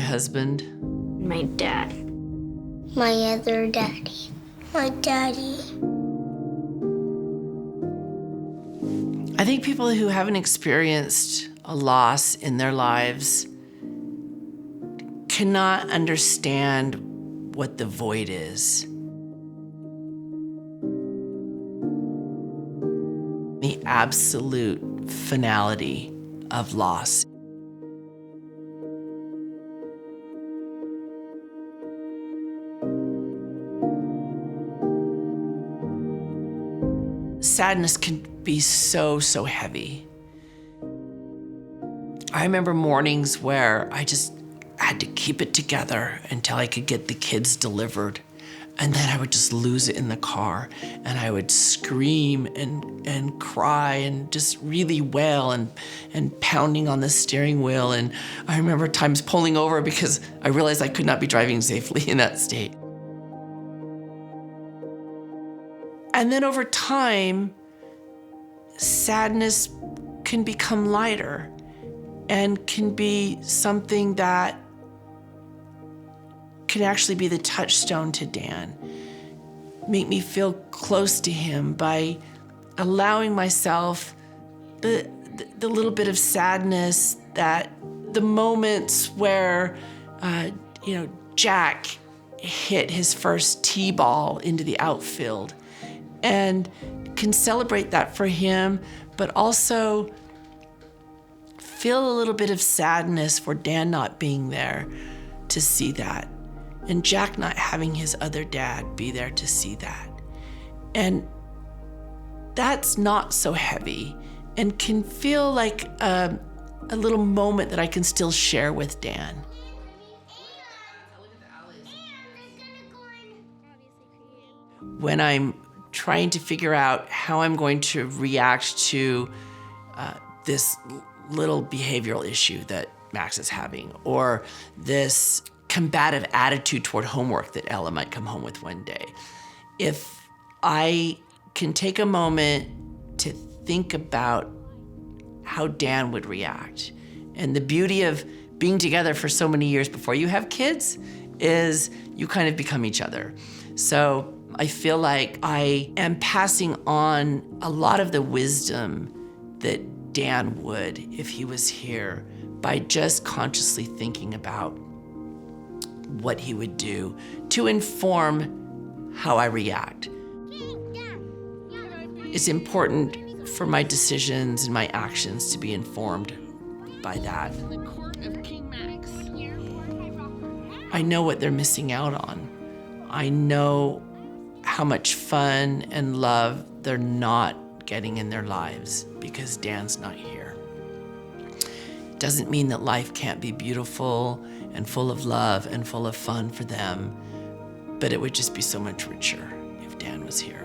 husband? My dad. My other daddy. My daddy. I think people who haven't experienced a loss in their lives cannot understand what the void is. The absolute finality of loss. Sadness can be so heavy. I remember mornings where I just had to keep it together until I could get the kids delivered. And then I would just lose it in the car, and I would scream and cry and just really wail and pounding on the steering wheel. And I remember times pulling over because I realized I could not be driving safely in that state. And then over time, sadness can become lighter and can be something that can actually be the touchstone to Dan. Make me feel close to him by allowing myself the little bit of sadness, that the moments where, Jack hit his first T-ball into the outfield, and can celebrate that for him, but also feel a little bit of sadness for Dan not being there to see that, and Jack not having his other dad be there to see that. And that's not so heavy and can feel like a little moment that I can still share with Dan. When I'm trying to figure out how I'm going to react to this little behavioral issue that Max is having, or this combative attitude toward homework that Ella might come home with one day, if I can take a moment to think about how Dan would react. And the beauty of being together for so many years before you have kids is you kind of become each other. So I feel like I am passing on a lot of the wisdom that Dan would if he was here, by just consciously thinking about what he would do to inform how I react. It's important for my decisions and my actions to be informed by that. I know what they're missing out on. I know how much fun and love they're not getting in their lives because Dan's not here. Doesn't mean that life can't be beautiful and full of love and full of fun for them, but it would just be so much richer if Dan was here.